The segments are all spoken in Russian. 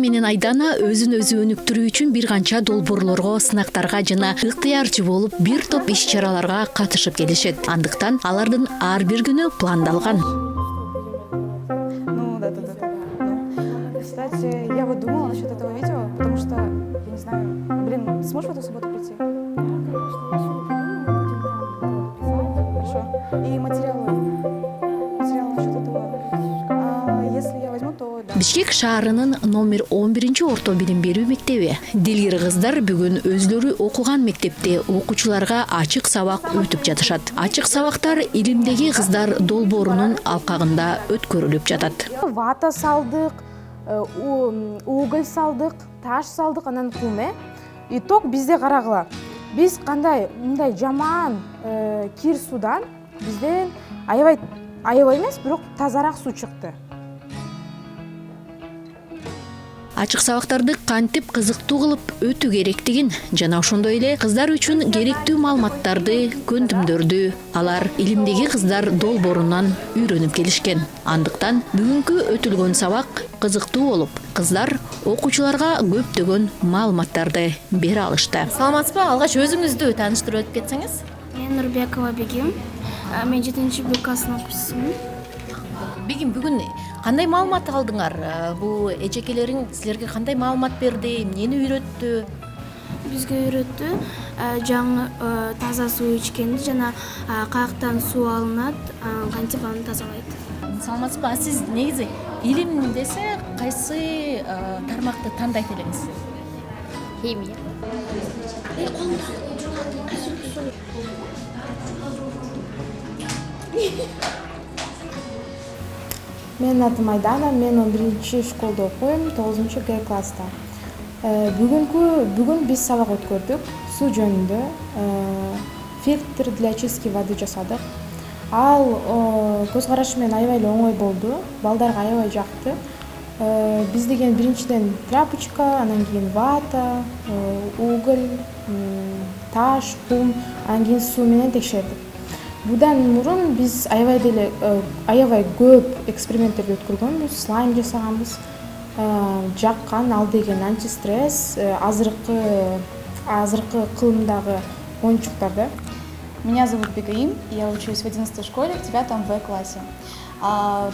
менен Айдана өзүн өзү өнүктүрүү үчүн бир канча долбоорлорго, сынактарга жана ыктыярчы болуп бир топ иш-чараларга катышып келишет. Андыктан алардын ар бир күнү пландалган. Кстати, я вот думала насчет этого видео, потому что, я не знаю, блин, сможешь в эту субботу прийти? Да, конечно, я сегодня подумала, будем там писать. Хорошо. И материалы насчет этого. Если я возьму, то да. Бишкек шаарынын номер 11 орто билим берүү мектеби. Дилгир кыздар бүгүн өзлөрү окуган мектепте окуучуларга ачык сабак өтүп жатышат. Ачык сабактар илимдеги кыздар долбоорунун алкагында өткөрүлүп жатат. Вата салдык, уголь салдык, таш салдык, анан кум. Итог бизде карагыла. Биз кандай мындай жаман кир судан бизден аябай эмес, бирок тазараак суу чыкты. Ачык сабактарды кантип кызыктуу кылып өтүү керектигин жана ошондой эле кыздар үчүн керектүү маалыматтарды, көндүмдөрдү алар илимдеги кыздар долбоорунан үйрөнүп келишкен. Андыктан бүгүнкү өтүлгөн сабак кызыктуу болуп, кыздар окуучуларга көптөгөн маалыматтарды бере алышты. Саламатсызбы? Алгач өзүңүздү тааныштырып өтүп кетсеңиз. Мен Нурбекова Бегим. Мен 7-Б классынын окуучусумун. Бегим, бүгүн кандай маалымат алдыңар? Бул эжекелериң силерге кандай маалымат берди? Эмнени үйрөттү? Бизге үйрөттү жаңы таза суу ичкенди жана каяктан суу алынат, кантип аны тазалайт. Саламатсызбы? Сиз негизи илим десе кайсы тармакты тандайт элеңиз? Химия. Менин атым Айдана, мен 11 школда окуйм, 9-Г класста. Бүгүн биз сабак өткөрдүк, суу жөнүндө, фильтр для чистки воды жасадык. Ал көз карашы менен аябай эле оңой болду, балдарга аябай жакты. Биз деген биринчиден тряпочка, анан кийин вата, уголь, таш, кум, анан кийин суу менен текшердик. Будан мурун биз аябай көп эксперименттерди өткөргөнбүз, слайм жасаганбыз, жаккан, ал деген антистресс, азыркы кылымдагы оюнчуктарды. Меня зовут Бегаим, я учусь в 11 школе, в 9 В классе.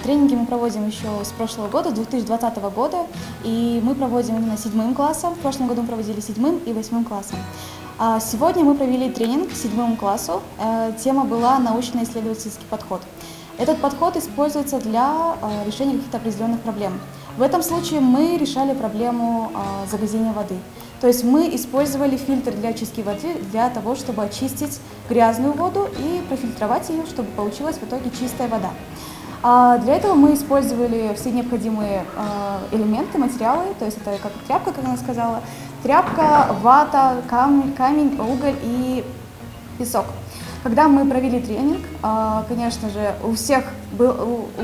Тренинги мы проводим еще с прошлого года, 2020 года, и мы проводим именно 7 классом. В прошлом году мы проводили 7 и 8 классом. Сегодня мы провели тренинг 7 классу. Тема была научно-исследовательский подход. Этот подход используется для решения каких-то определенных проблем. В этом случае мы решали проблему загрязнения воды. То есть мы использовали фильтр для очистки воды для того, чтобы очистить грязную воду и профильтровать ее, чтобы получилась в итоге чистая вода. Для этого мы использовали все необходимые элементы, материалы, то есть это как тряпка, как она сказала, тряпка, вата, камень, уголь и песок. Когда мы провели тренинг, конечно же, у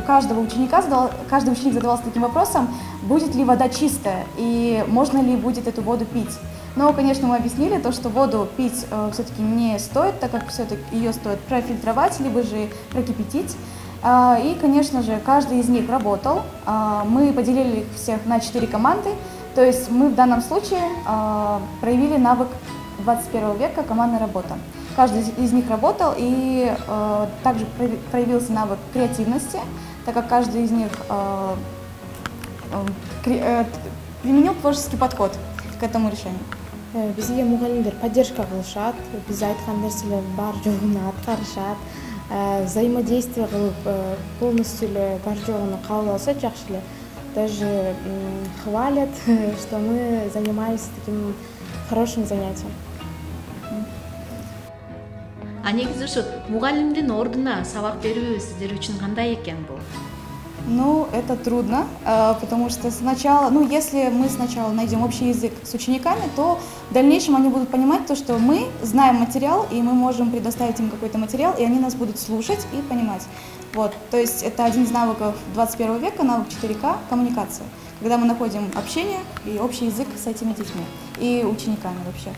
каждого ученика каждый ученик задавался таким вопросом, будет ли вода чистая и можно ли будет эту воду пить. Но, конечно, мы объяснили то, что воду пить все-таки не стоит, так как все-таки ее стоит профильтровать, либо же прокипятить. И, конечно же, каждый из них работал. Мы поделили их всех на 4 команды. То есть мы в данном случае проявили навык 21 века командная работа. Каждый из них работал, и также проявился навык креативности, так как каждый из них применил творческий подход к этому решению. Бизге мугалимдер поддержка кылышат, биз айткан нерселер бар жогун аткарышат, взаимодействие кылып, полностью бар жогун кабыл алышат, жакшы эле. Даже хвалят, что мы занимаемся таким хорошим занятием. Негизи ушу мугалимдин ордуна сабак берүү сиздер үчүн кандай экен бул? Ну, это трудно, потому что сначала, если мы сначала найдем общий язык с учениками, то в дальнейшем они будут понимать то, что мы знаем материал, и мы можем предоставить им какой-то материал, и они нас будут слушать и понимать. Вот, то есть это один из навыков 21 века, навык 4К, коммуникация, когда мы находим общение и общий язык с этими детьми и учениками вообще.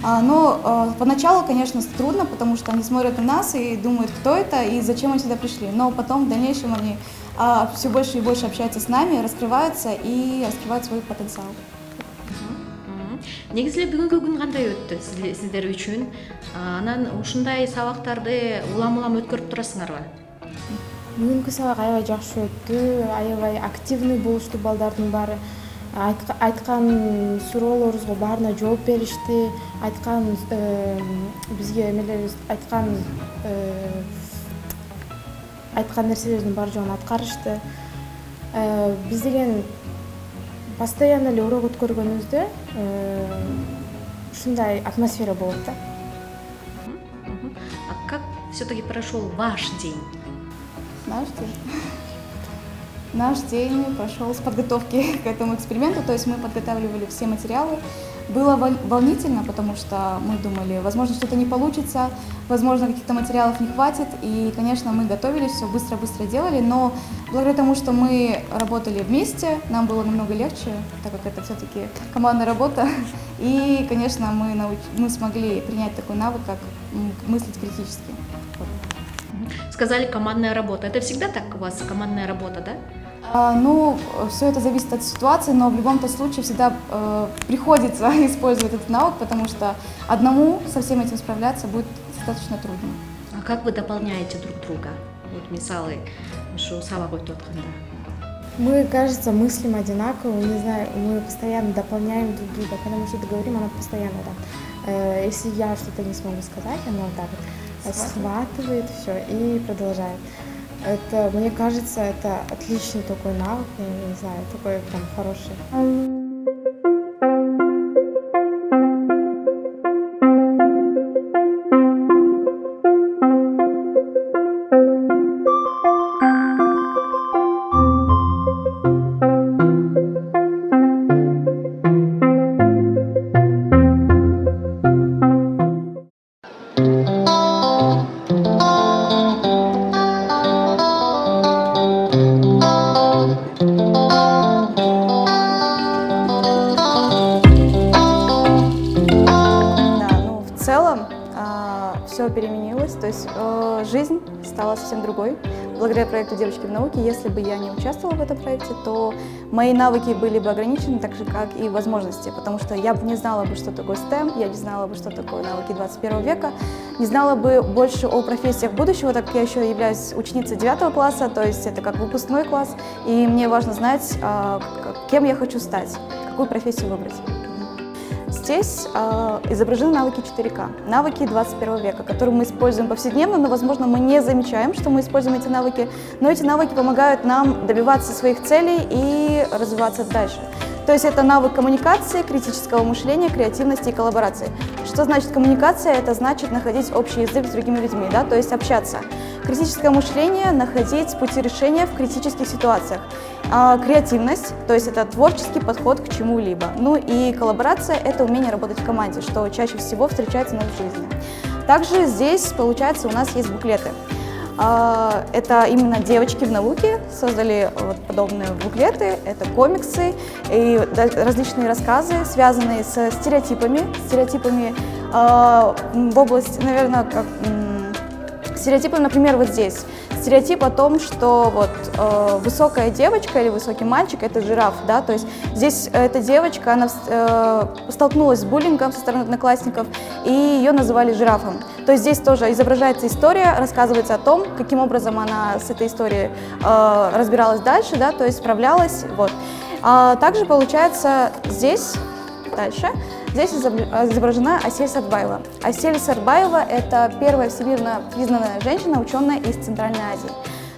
Но поначалу, конечно, трудно, потому что они смотрят на нас и думают, кто это и зачем они сюда пришли. Но потом, в дальнейшем, они все больше и больше общаются с нами, раскрываются и раскрывают свой потенциал. Негізі бүгінгі күн қандай өтті сіздер үшін? Анан ушундай сабактарды улам өткөрүп турасыңарбы? Бүгүнкү сабак аябай жакшы өттү, аябай активный болушту балдардын баары. Айткан суроолорубузга баарына жооп беришти, айткан бизге эмелерибиз айткан нерселердин баары жогун аткарышты. Биз деген постоянно эле урок өткөргөнүбүздө ушундай атмосфера болот да. А как все-таки прошел ваш день? Наш день прошел с подготовки к этому эксперименту, то есть мы подготавливали все материалы. Было волнительно, потому что мы думали, возможно, что-то не получится, возможно, каких-то материалов не хватит. И, конечно, мы готовились, все быстро-быстро делали, но благодаря тому, что мы работали вместе, нам было намного легче, так как это все-таки командная работа. И, конечно, мы смогли принять такой навык, как мыслить критически. Сказали командная работа. Это всегда так у вас командная работа, да? Все это зависит от ситуации, но в любом случае всегда приходится использовать этот навык, потому что одному со всем этим справляться будет достаточно трудно. А как вы дополняете друг друга? Вот мисалы, что сабак өтүп атканда. Мы, кажется, мыслим одинаково, не знаю, мы постоянно дополняем друг друга, потому что говорим, она постоянно так. Если я что-то не смогу сказать, она вот так вот схватывает все и продолжает. Это, мне кажется, это отличный такой навык, я не знаю, такой прям хороший. Все переменилось, то есть жизнь стала совсем другой благодаря проекту «Девочки в науке». Если бы я не участвовала в этом проекте, то мои навыки были бы ограничены, так же, как и возможности, потому что я бы не знала бы, что такое STEM, я не знала бы, что такое науки 21 века, не знала бы больше о профессиях будущего, так как я еще являюсь ученицей 9 класса, то есть это как выпускной класс, и мне важно знать, кем я хочу стать, какую профессию выбрать. Здесь изображены навыки 4К, навыки 21 века, которые мы используем повседневно, но, возможно, мы не замечаем, что мы используем эти навыки, но эти навыки помогают нам добиваться своих целей и развиваться дальше. То есть это навык коммуникации, критического мышления, креативности и коллаборации. Что значит коммуникация? Это значит находить общий язык с другими людьми, да? То есть общаться. Критическое мышление – находить пути решения в критических ситуациях. Креативность, то есть это творческий подход к чему-либо. Ну и коллаборация – это умение работать в команде, что чаще всего встречается у нас в жизни. Также здесь, получается, у нас есть буклеты. Это именно девочки в науке создали вот подобные буклеты, это комиксы и различные рассказы, связанные с стереотипами в области, наверное, как стереотипы, например, вот здесь. Стереотип о том, что вот высокая девочка или высокий мальчик – это жираф, да, то есть здесь эта девочка, она столкнулась с буллингом со стороны одноклассников, и ее называли жирафом. То есть здесь тоже изображается история, рассказывается о том, каким образом она с этой историей разбиралась дальше, да, то есть справлялась, вот. Также получается здесь, дальше, здесь изображена Асель Сарбаева. Асель Сарбаева – это первая всемирно признанная женщина, ученая из Центральной Азии.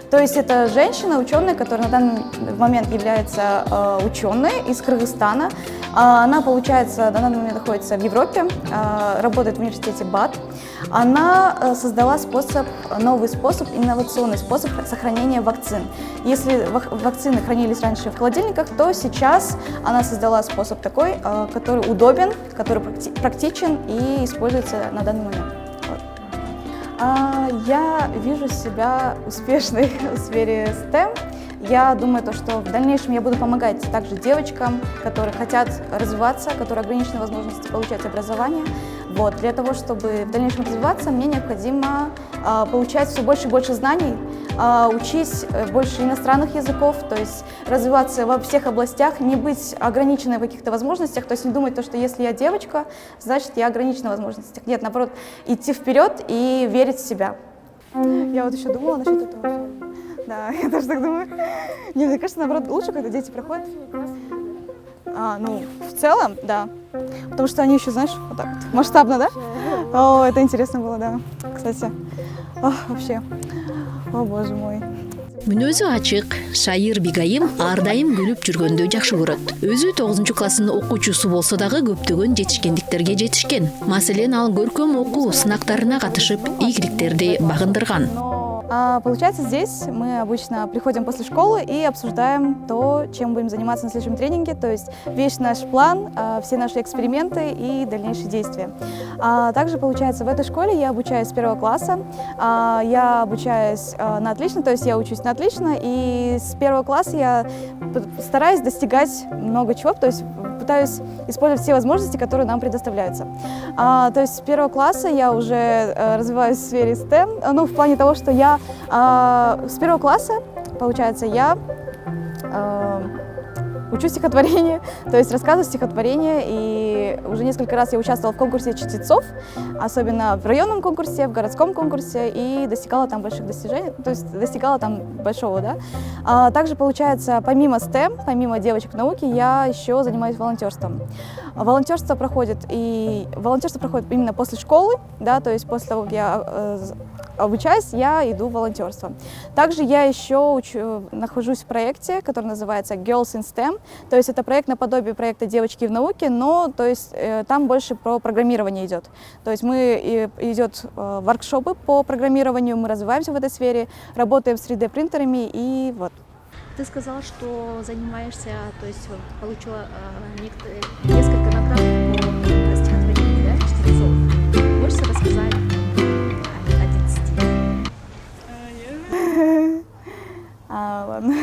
То есть это женщина, ученая, которая на данный момент является ученой из Кыргызстана. Она, получается, на данный момент находится в Европе, работает в университете БАТ. Она создала новый способ, инновационный способ сохранения вакцин. Если вакцины хранились раньше в холодильниках, то сейчас она создала способ такой, который удобен, который практичен и используется на данный момент. Я вижу себя успешной в сфере STEM. Я думаю, что в дальнейшем я буду помогать также девочкам, которые хотят развиваться, которые ограничены возможности получать образование. Вот. Для того, чтобы в дальнейшем развиваться, мне необходимо получать все больше и больше знаний, учить больше иностранных языков, то есть развиваться во всех областях, не быть ограниченной в каких-то возможностях, то есть не думать, что если я девочка, значит я ограничена в возможностях. Нет, наоборот, идти вперед и верить в себя. Я вот еще думала насчет этого. Да, я тоже так думаю. Мне кажется, наоборот, лучше, когда дети проходят. Ну, в целом, да. Потому что они еще, знаешь, вот так вот, масштабно, да? О, это интересно было, да. Кстати, вообще, о боже мой. Мүнөзү ачык, шайыр Бигайым ар дайым күлүп жүргөндү жакшы көрөт. Өзү 9 класстын окуучусу болсо дагы көптөгөн жетишкендиктерге жетишкен. Маселен, ал көркөм окуу сынактарына катышып, ийгиликтерди багындырган. Получается, здесь мы обычно приходим после школы и обсуждаем то, чем будем заниматься на следующем тренинге, то есть весь наш план, все наши эксперименты и дальнейшие действия. Также, получается, в этой школе я обучаюсь с 1 класса, я обучаюсь на отлично, то есть я учусь на отлично, и с 1 класса я стараюсь достигать много чего, то есть пытаюсь использовать все возможности, которые нам предоставляются. То есть с 1 класса я уже развиваюсь в сфере STEM, ну, в плане того, что я с 1 класса, получается, я учу стихотворение, то есть рассказываю стихотворение, и уже несколько раз я участвовала в конкурсе чтецов, особенно в районном конкурсе, в городском конкурсе, и достигала там больших достижений, то есть достигала там большого, да. Также, получается, помимо STEM, помимо девочек науки, я еще занимаюсь волонтерством. Волонтерство проходит именно после школы, да, то есть после того, как я обучаюсь, я иду в волонтерство. Также я еще нахожусь в проекте, который называется Girls in STEM, то есть это проект наподобие проекта «Девочки в науке», но то есть, там больше про программирование идет. То есть идет воркшопы по программированию, мы развиваемся в этой сфере, работаем с 3D-принтерами и вот. Ты сказала, что занимаешься, то есть получила несколько наград по стихотворению, да, чтецов. Можешь рассказать один стих? Ладно.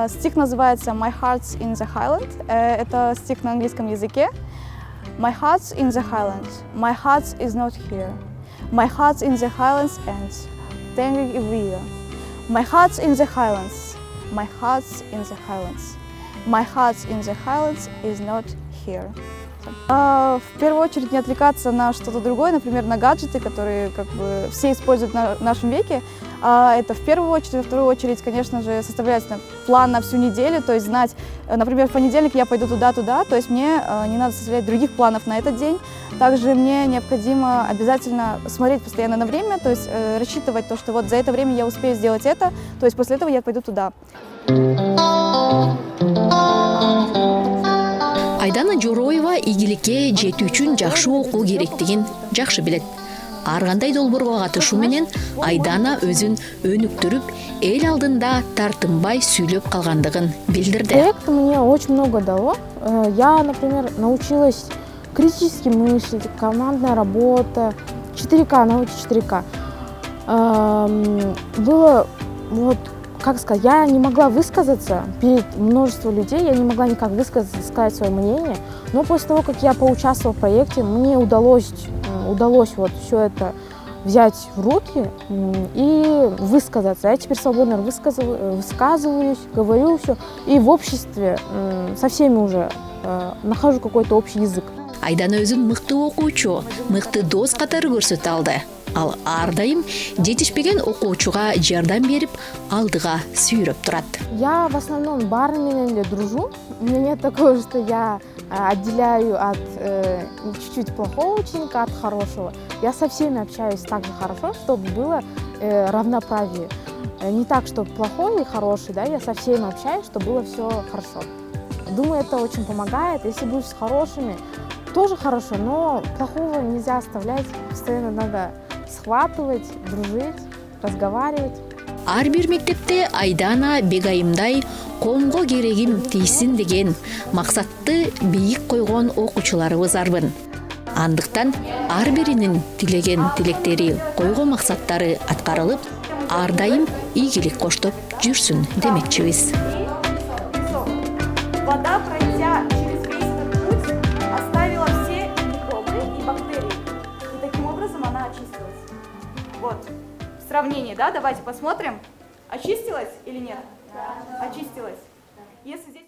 Стих называется «My heart's in the Highland». Это стих на английском языке. «My heart's in the Highland. My heart is not here. My heart's in the Highlands and tangling every year. My heart's in the Highlands. My heart's in the Highlands. My heart's in the Highlands is not here». В первую очередь не отвлекаться на что-то другое, например, на гаджеты, которые как бы все используют в нашем веке. Это в первую очередь. Во вторую очередь, конечно же, составлять план на всю неделю, то есть знать, например, в понедельник я пойду туда-туда, то есть мне не надо составлять других планов на этот день. Также мне необходимо обязательно смотреть постоянно на время, то есть рассчитывать то, что вот за это время я успею сделать это, то есть после этого я пойду туда. Айдана Жороева ийгиликке жетүү үчүн жакшы окуу керектигин жакшы билет. Ар кандай долбоорго катышуу менен Айдана өзүн өнүктүрүп, эл алдында тартынбай сүйлөп калгандыгын билдирди. Проект мне очень много дало. Я, например, научилась критически мыслить, командная работа, 4К, наука 4К. Было вот, как сказать, я не могла высказаться перед множеством людей, я не могла никак высказаться, сказать свое мнение. Но после того, как я поучаствовала в проекте, мне удалось вот все это взять в руки и высказаться. Я теперь свободно высказываюсь, говорю все. И в обществе со всеми уже нахожу какой-то общий язык. Айдана өзүн мыкты окуучу, мыкты дос катары көрсөтө алды. Ал ар дайым жетишпеген окуучуга жардам берип, алдыга сүйрөп турат. Я в основном бары менен эле дружу. У меня нет такого, что я отделяю от чуть-чуть плохого ученика от хорошего. Я со всеми общаюсь так же хорошо, чтобы было равноправие. Не так, что плохой и хороший, да, я со всеми общаюсь, чтобы было все хорошо. Думаю, это очень помогает. Если будешь с хорошими, тоже хорошо, но плохого нельзя оставлять. Постоянно надо схватывать, дружить, разговаривать. Ар бир мектепте Айдана Бегайымдай коомго керегим тийсин деген максатты бийик койгон окуучуларыбыз арбын. Андыктан ар биринин тилеген тилектери, койгон максаттары аткарылып, ар дайым ийгилик коштоп жүрсүн демекчибиз. Вода, пройдя через весь этот путь, оставила все микробы и бактерии. И таким образом она очистилась. Вот. сравнение, да? Давайте посмотрим. Очистилась или нет? Да. Очистилась. Если здесь